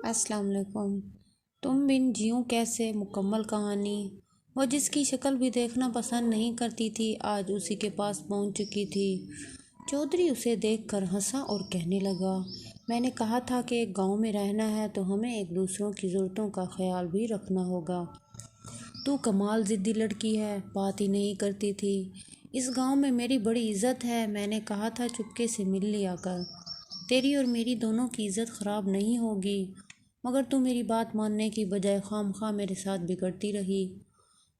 السلام علیکم۔ تم بن جیوں کیسے مکمل کہانی۔ وہ جس کی شکل بھی دیکھنا پسند نہیں کرتی تھی آج اسی کے پاس پہنچ چکی تھی۔ چودھری اسے دیکھ کر ہنسا اور کہنے لگا، میں نے کہا تھا کہ ایک گاؤں میں رہنا ہے تو ہمیں ایک دوسروں کی ضرورتوں کا خیال بھی رکھنا ہوگا۔ تو کمال ضدی لڑکی ہے، بات ہی نہیں کرتی تھی۔ اس گاؤں میں میری بڑی عزت ہے، میں نے کہا تھا چپکے سے مل لیا کر، تیری اور میری دونوں کی عزت خراب نہیں ہوگی۔ مگر تو میری بات ماننے کی بجائے خواہ میرے ساتھ بگڑتی رہی،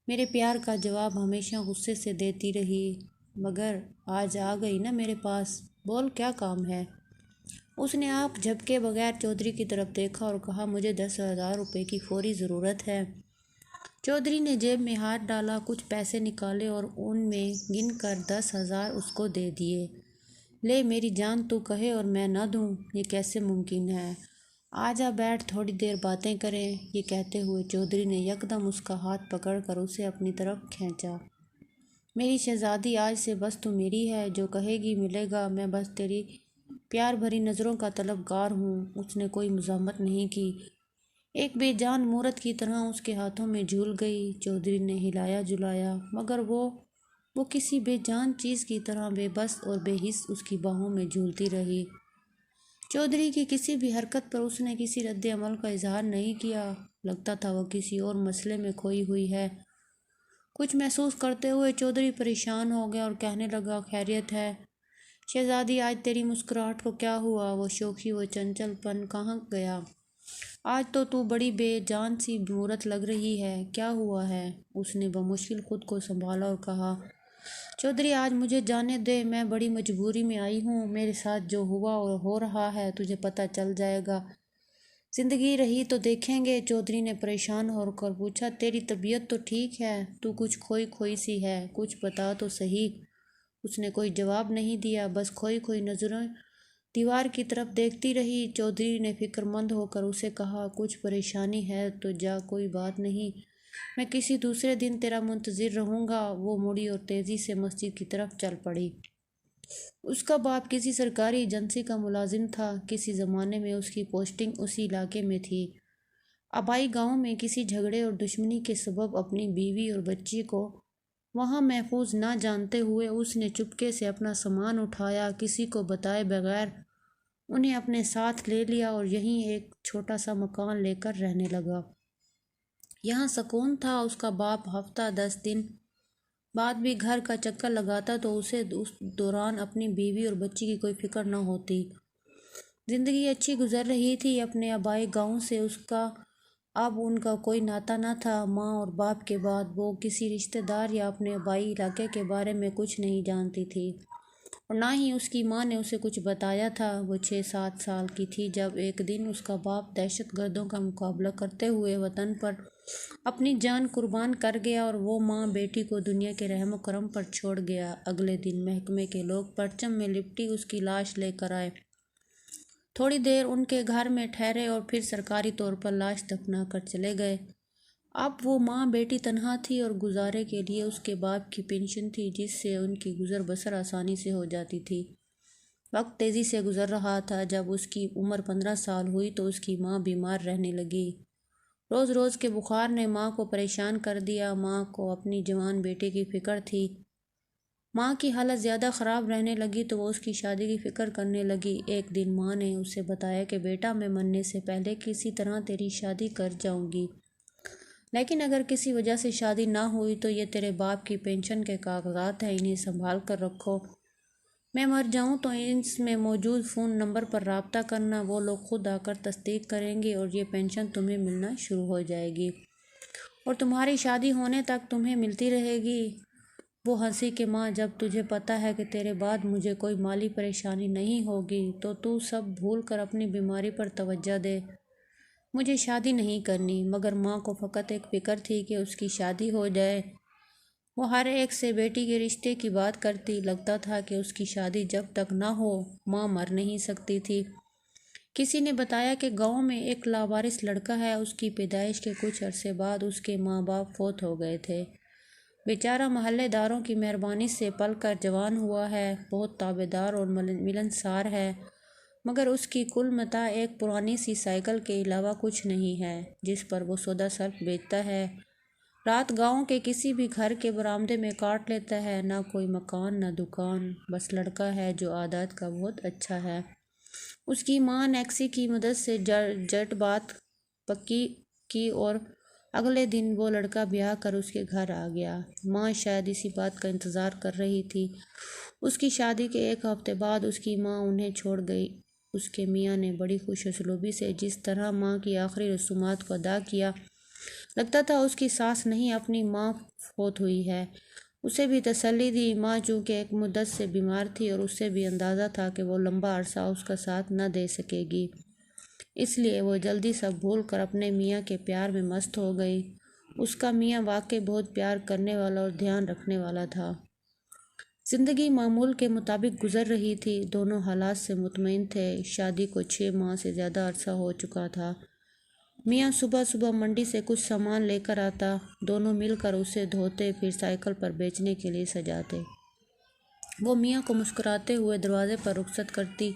میرے پیار کا جواب ہمیشہ غصے سے دیتی رہی۔ مگر آج آ گئی نا میرے پاس، بول کیا کام ہے؟ اس نے آنکھ جھپکے بغیر چودھری کی طرف دیکھا اور کہا، مجھے 10,000 روپے کی فوری ضرورت ہے۔ چودھری نے جیب میں ہاتھ ڈالا، کچھ پیسے نکالے اور ان میں گن کر 10,000 اس کو دے دیے۔ لے میری جان، تو کہے اور میں نہ دوں، یہ کیسے ممکن ہے؟ آجا بیٹھ، تھوڑی دیر باتیں کریں۔ یہ کہتے ہوئے چودھری نے یکدم اس کا ہاتھ پکڑ کر اسے اپنی طرف کھینچا۔ میری شہزادی، آج سے بس تو میری ہے، جو کہے گی ملے گا، میں بس تیری پیار بھری نظروں کا طلبگار ہوں۔ اس نے کوئی مزاحمت نہیں کی، ایک بے جان مورت کی طرح اس کے ہاتھوں میں جھول گئی۔ چودھری نے ہلایا جلایا، مگر وہ کسی بے جان چیز کی طرح بے بس اور بے حس اس کی باہوں میں جھولتی رہی۔ چودھری کی کسی بھی حرکت پر اس نے کسی رد عمل کا اظہار نہیں کیا، لگتا تھا وہ کسی اور مسئلے میں کھوئی ہوئی ہے۔ کچھ محسوس کرتے ہوئے چودھری پریشان ہو گیا اور کہنے لگا، خیریت ہے شہزادی؟ آج تیری مسکراہٹ کو کیا ہوا؟ وہ شوخی، وہ چنچل پن کہاں گیا؟ آج تو بڑی بے جان سی مورت لگ رہی ہے، کیا ہوا ہے؟ اس نے بمشکل خود کو سنبھالا اور کہا، چودھری آج مجھے جانے دے، میں بڑی مجبوری میں آئی ہوں، میرے ساتھ جو ہوا اور ہو رہا ہے تجھے پتہ چل جائے گا، زندگی رہی تو دیکھیں گے۔ چودھری نے پریشان ہو کر پوچھا، تیری طبیعت تو ٹھیک ہے؟ تو کچھ کھوئی سی ہے، کچھ بتا تو صحیح۔ اس نے کوئی جواب نہیں دیا، بس کھوئی نظریں دیوار کی طرف دیکھتی رہی۔ چودھری نے فکر مند ہو کر اسے کہا، کچھ پریشانی ہے تو جا، کوئی بات نہیں، میں کسی دوسرے دن تیرا منتظر رہوں گا۔ وہ مڑی اور تیزی سے مسجد کی طرف چل پڑی۔ اس کا باپ کسی سرکاری ایجنسی کا ملازم تھا، کسی زمانے میں اس کی پوسٹنگ اسی علاقے میں تھی۔ آبائی گاؤں میں کسی جھگڑے اور دشمنی کے سبب اپنی بیوی اور بچی کو وہاں محفوظ نہ جانتے ہوئے اس نے چپکے سے اپنا سامان اٹھایا، کسی کو بتائے بغیر انہیں اپنے ساتھ لے لیا اور یہیں ایک چھوٹا سا مکان لے کر رہنے لگا۔ یہاں سکون تھا۔ اس کا باپ ہفتہ 10 دن بعد بھی گھر کا چکر لگاتا تو اسے اس دوران اپنی بیوی اور بچی کی کوئی فکر نہ ہوتی۔ زندگی اچھی گزر رہی تھی۔ اپنے آبائی گاؤں سے اس کا اب ان کا کوئی ناتا نہ تھا۔ ماں اور باپ کے بعد وہ کسی رشتہ دار یا اپنے آبائی علاقے کے بارے میں کچھ نہیں جانتی تھی، اور نہ ہی اس کی ماں نے اسے کچھ بتایا تھا۔ وہ 6-7 سال کی تھی جب ایک دن اس کا باپ دہشت گردوں کا مقابلہ کرتے ہوئے وطن پر اپنی جان قربان کر گیا اور وہ ماں بیٹی کو دنیا کے رحم و کرم پر چھوڑ گیا۔ اگلے دن محکمے کے لوگ پرچم میں لپٹی اس کی لاش لے کر آئے، تھوڑی دیر ان کے گھر میں ٹھہرے اور پھر سرکاری طور پر لاش دفنا کر چلے گئے۔ اب وہ ماں بیٹی تنہا تھی اور گزارے کے لیے اس کے باپ کی پنشن تھی، جس سے ان کی گزر بسر آسانی سے ہو جاتی تھی۔ وقت تیزی سے گزر رہا تھا۔ جب اس کی عمر 15 سال ہوئی تو اس کی ماں بیمار رہنے لگی۔ روز روز کے بخار نے ماں کو پریشان کر دیا۔ ماں کو اپنی جوان بیٹے کی فکر تھی۔ ماں کی حالت زیادہ خراب رہنے لگی تو وہ اس کی شادی کی فکر کرنے لگی۔ ایک دن ماں نے اسے بتایا کہ بیٹا، میں مرنے سے پہلے کسی طرح تیری شادی کر جاؤں گی، لیکن اگر کسی وجہ سے شادی نہ ہوئی تو یہ تیرے باپ کی پنشن کے کاغذات ہیں، انہیں سنبھال کر رکھو۔ میں مر جاؤں تو اس میں موجود فون نمبر پر رابطہ کرنا، وہ لوگ خود آ کر تصدیق کریں گے اور یہ پنشن تمہیں ملنا شروع ہو جائے گی اور تمہاری شادی ہونے تک تمہیں ملتی رہے گی۔ وہ ہنسی کہ ماں، جب تجھے پتہ ہے کہ تیرے بعد مجھے کوئی مالی پریشانی نہیں ہوگی تو سب بھول کر اپنی بیماری پر توجہ دے، مجھے شادی نہیں کرنی۔ مگر ماں کو فقط ایک فکر تھی کہ اس کی شادی ہو جائے۔ وہ ہر ایک سے بیٹی کے رشتے کی بات کرتی، لگتا تھا کہ اس کی شادی جب تک نہ ہو ماں مر نہیں سکتی تھی۔ کسی نے بتایا کہ گاؤں میں ایک لاوارث لڑکا ہے، اس کی پیدائش کے کچھ عرصے بعد اس کے ماں باپ فوت ہو گئے تھے، بیچارہ محلے داروں کی مہربانی سے پل کر جوان ہوا ہے، بہت تابع دار اور ملنسار ہے، مگر اس کی کل متاع ایک پرانی سی سائیکل کے علاوہ کچھ نہیں ہے جس پر وہ سودا صرف بیچتا ہے۔ رات گاؤں کے کسی بھی گھر کے برآمدے میں کاٹ لیتا ہے، نہ کوئی مکان نہ دکان، بس لڑکا ہے جو عادات کا بہت اچھا ہے۔ اس کی ماں نیکسی کی مدد سے جٹ بات پکی کی اور اگلے دن وہ لڑکا بیاہ کر اس کے گھر آ گیا۔ ماں شاید اسی بات کا انتظار کر رہی تھی۔ اس کی شادی کے ایک ہفتے بعد اس کی ماں انہیں چھوڑ گئی۔ اس کے میاں نے بڑی خوش اسلوبی سے جس طرح ماں کی آخری رسومات کو ادا کیا، لگتا تھا اس کی ساس نہیں اپنی ماں فوت ہوئی ہے۔ اسے بھی تسلی دی، ماں چونکہ ایک مدت سے بیمار تھی اور اسے بھی اندازہ تھا کہ وہ لمبا عرصہ اس کا ساتھ نہ دے سکے گی، اس لیے وہ جلدی سب بھول کر اپنے میاں کے پیار میں مست ہو گئی۔ اس کا میاں واقعی بہت پیار کرنے والا اور دھیان رکھنے والا تھا۔ زندگی معمول کے مطابق گزر رہی تھی، دونوں حالات سے مطمئن تھے۔ شادی کو 6 ماہ سے زیادہ عرصہ ہو چکا تھا۔ میاں صبح صبح منڈی سے کچھ سامان لے کر آتا، دونوں مل کر اسے دھوتے، پھر سائیکل پر بیچنے کے لیے سجاتے۔ وہ میاں کو مسکراتے ہوئے دروازے پر رخصت کرتی۔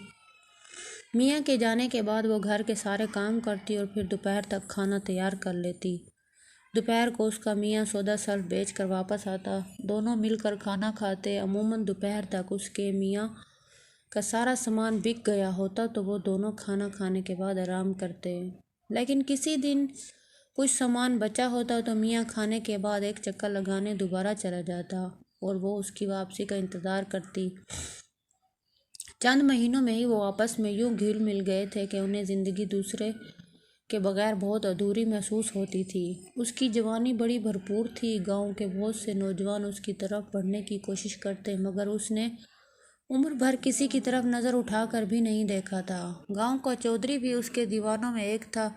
میاں کے جانے کے بعد وہ گھر کے سارے کام کرتی اور پھر دوپہر تک کھانا تیار کر لیتی۔ دوپہر کو اس کا میاں سودا سلف بیچ کر واپس آتا، دونوں مل کر کھانا کھاتے۔ عموماً دوپہر تک اس کے میاں کا سارا سامان بک گیا ہوتا تو وہ دونوں کھانا کھانے کے بعد آرام کرتے، لیکن کسی دن کچھ سامان بچا ہوتا تو میاں کھانے کے بعد ایک چکر لگانے دوبارہ چلا جاتا اور وہ اس کی واپسی کا انتظار کرتی۔ چند مہینوں میں ہی وہ آپس میں یوں گھل مل گئے تھے کہ انہیں زندگی دوسرے کے بغیر بہت ادھوری محسوس ہوتی تھی۔ اس کی جوانی بڑی بھرپور تھی، گاؤں کے بہت سے نوجوان اس کی طرف بڑھنے کی کوشش کرتے، مگر اس نے عمر بھر کسی کی طرف نظر اٹھا کر بھی نہیں دیکھا تھا۔ گاؤں کا چودھری بھی اس کے دیوانوں میں ایک تھا۔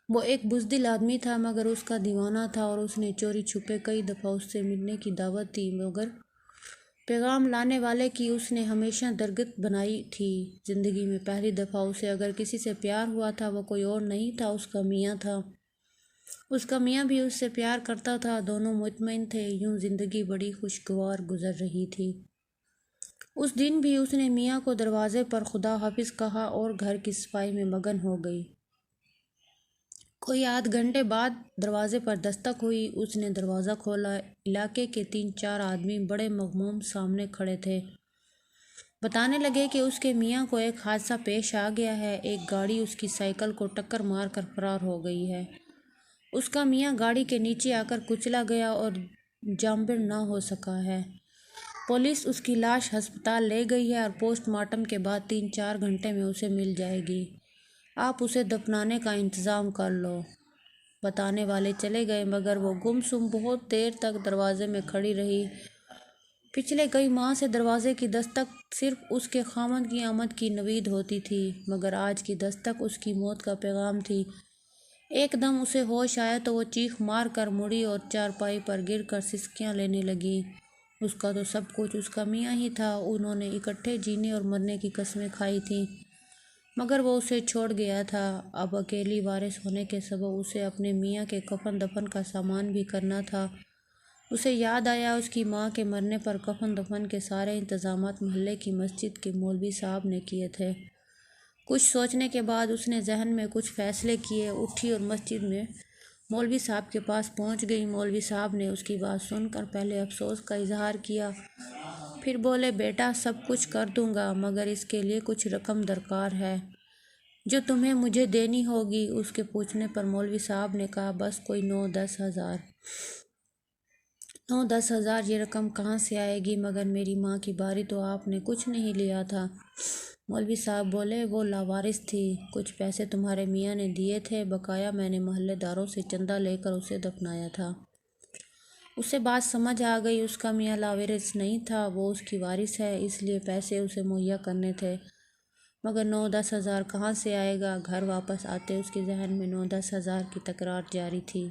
وہ ایک بزدل آدمی تھا مگر اس کا دیوانہ تھا اور اس نے چوری چھپے کئی دفعہ اس سے ملنے کی دعوت دی، مگر پیغام لانے والے کی اس نے ہمیشہ درگت بنائی تھی۔ زندگی میں پہلی دفعہ اسے اگر کسی سے پیار ہوا تھا وہ کوئی اور نہیں تھا، اس کا میاں تھا۔ اس کا میاں بھی اس سے پیار کرتا تھا، دونوں مطمئن تھے، یوں زندگی بڑی خوشگوار گزر رہی تھی۔ اس دن بھی اس نے میاں کو دروازے پر خدا حافظ کہا اور گھر کی صفائی میں مگن ہو گئی۔ کوئی آدھ گھنٹے بعد دروازے پر دستک ہوئی، اس نے دروازہ کھولا۔ علاقے کے 3-4 آدمی بڑے مغموم سامنے کھڑے تھے، بتانے لگے کہ اس کے میاں کو ایک حادثہ پیش آ گیا ہے، ایک گاڑی اس کی سائیکل کو ٹکر مار کر فرار ہو گئی ہے۔ اس کا میاں گاڑی کے نیچے آ کر کچلا گیا اور جانبر نہ ہو سکا ہے۔ پولیس اس کی لاش ہسپتال لے گئی ہے اور پوسٹ مارٹم کے بعد 3-4 گھنٹے میں اسے مل جائے گی۔ آپ اسے دفنانے کا انتظام کر لو۔ بتانے والے چلے گئے مگر وہ گمسم بہت دیر تک دروازے میں کھڑی رہی۔ پچھلے کئی ماہ سے دروازے کی دستک صرف اس کے خاوند کی آمد کی نوید ہوتی تھی، مگر آج کی دستک اس کی موت کا پیغام تھی۔ ایک دم اسے ہوش آیا تو وہ چیخ مار کر مڑی اور چارپائی پر گر کر سسکیاں لینے لگی۔ اس کا تو سب کچھ اس کا میاں ہی تھا، انہوں نے اکٹھے جینے اور مرنے کی قسمیں کھائی تھیں، مگر وہ اسے چھوڑ گیا تھا۔ اب اکیلی وارث ہونے کے سبب اسے اپنے میاں کے کفن دفن کا سامان بھی کرنا تھا۔ اسے یاد آیا اس کی ماں کے مرنے پر کفن دفن کے سارے انتظامات محلے کی مسجد کے مولوی صاحب نے کیے تھے۔ کچھ سوچنے کے بعد اس نے ذہن میں کچھ فیصلے کیے، اٹھی اور مسجد میں مولوی صاحب کے پاس پہنچ گئی۔ مولوی صاحب نے اس کی بات سن کر پہلے افسوس کا اظہار کیا، پھر بولے، بیٹا سب کچھ کر دوں گا مگر اس کے لیے کچھ رقم درکار ہے جو تمہیں مجھے دینی ہوگی۔ اس کے پوچھنے پر مولوی صاحب نے کہا، بس کوئی 9-10 ہزار۔ 9-10 ہزار یہ رقم کہاں سے آئے گی؟ مگر میری ماں کی باری تو آپ نے کچھ نہیں لیا تھا۔ مولوی صاحب بولے، وہ لاوارث تھی، کچھ پیسے تمہارے میاں نے دیے تھے، بقایا میں نے محلے داروں سے چندہ لے کر اسے دفنایا تھا۔ اسے بات سمجھ آ گئی، اس کا میاں لاوارث نہیں تھا، وہ اس کی وارث ہے، اس لیے پیسے اسے مہیا کرنے تھے، مگر 9-10 ہزار کہاں سے آئے گا؟ گھر واپس آتے اس کے ذہن میں 9-10 ہزار کی تکرار جاری تھی۔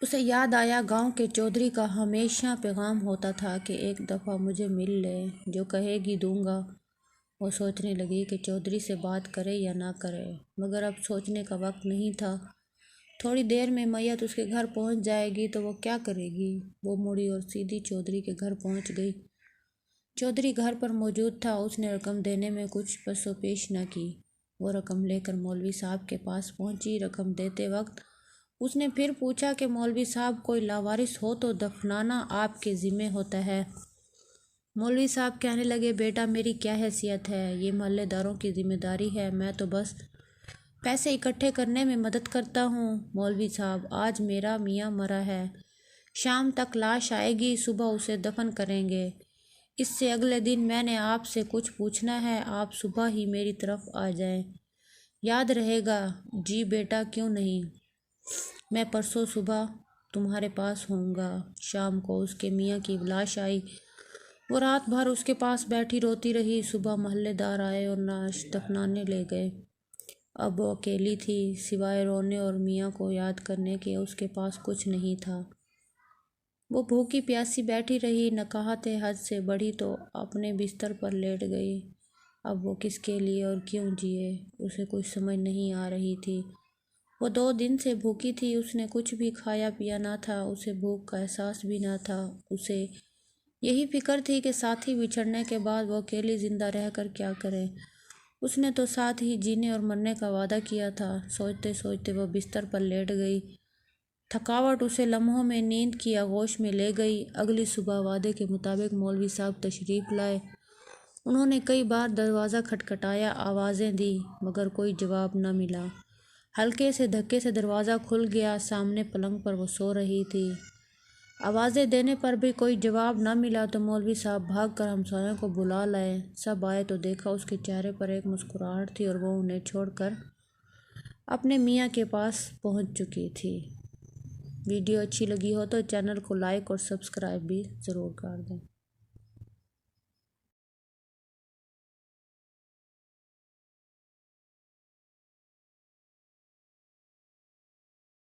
اسے یاد آیا گاؤں کے چودھری کا ہمیشہ پیغام ہوتا تھا کہ ایک دفعہ مجھے مل لے، جو کہے گی دوں گا۔ وہ سوچنے لگی کہ چودھری سے بات کرے یا نہ کرے، مگر اب سوچنے کا وقت نہیں تھا۔ تھوڑی دیر میں میت اس کے گھر پہنچ جائے گی تو وہ کیا کرے گی؟ وہ مڑی اور سیدھی چودھری کے گھر پہنچ گئی۔ چودھری گھر پر موجود تھا، اس نے رقم دینے میں کچھ پس و پیش نہ کی۔ وہ رقم لے کر مولوی صاحب کے پاس پہنچی۔ رقم دیتے وقت اس نے پھر پوچھا کہ مولوی صاحب کوئی لاوارث ہو تو دفنانا آپ کے ذمہ ہوتا ہے۔ مولوی صاحب کہنے لگے، بیٹا میری کیا حیثیت ہے، یہ محلے داروں کی ذمہ داری ہے، میں تو بس پیسے اکٹھے کرنے میں مدد کرتا ہوں۔ مولوی صاحب آج میرا میاں مرا ہے، شام تک لاش آئے گی، صبح اسے دفن کریں گے، اس سے اگلے دن میں نے آپ سے کچھ پوچھنا ہے، آپ صبح ہی میری طرف آ جائیں، یاد رہے گا؟ جی بیٹا کیوں نہیں، میں پرسوں صبح تمہارے پاس ہوں گا۔ شام کو اس کے میاں کی لاش آئی، وہ رات بھر اس کے پاس بیٹھی روتی رہی۔ صبح محلے دار آئے اور لاش دفنانے لے گئے۔ اب وہ اکیلی تھی، سوائے رونے اور میاں کو یاد کرنے کے اس کے پاس کچھ نہیں تھا۔ وہ بھوکی پیاسی بیٹھی رہی، نکاہت حد سے بڑھی تو اپنے بستر پر لیٹ گئی۔ اب وہ کس کے لیے اور کیوں جیے، اسے کچھ سمجھ نہیں آ رہی تھی۔ وہ 2 دن سے بھوکی تھی، اس نے کچھ بھی کھایا پیا نہ تھا، اسے بھوک کا احساس بھی نہ تھا۔ اسے یہی فکر تھی کہ ساتھی بچھڑنے کے بعد وہ اکیلی زندہ رہ کر کیا کرے۔ اس نے تو ساتھ ہی جینے اور مرنے کا وعدہ کیا تھا۔ سوچتے سوچتے وہ بستر پر لیٹ گئی۔ تھکاوٹ اسے لمحوں میں نیند کی آغوش میں لے گئی۔ اگلی صبح وعدے کے مطابق مولوی صاحب تشریف لائے۔ انہوں نے کئی بار دروازہ کھٹکھٹایا، آوازیں دی، مگر کوئی جواب نہ ملا۔ ہلکے سے دھکے سے دروازہ کھل گیا، سامنے پلنگ پر وہ سو رہی تھی۔ آوازیں دینے پر بھی کوئی جواب نہ ملا تو مولوی صاحب بھاگ کر ہمسایوں کو بلا لائے۔ سب آئے تو دیکھا اس کے چہرے پر ایک مسکراہٹ تھی اور وہ انہیں چھوڑ کر اپنے میاں کے پاس پہنچ چکی تھی۔ ویڈیو اچھی لگی ہو تو چینل کو لائک اور سبسکرائب بھی ضرور کر دیں۔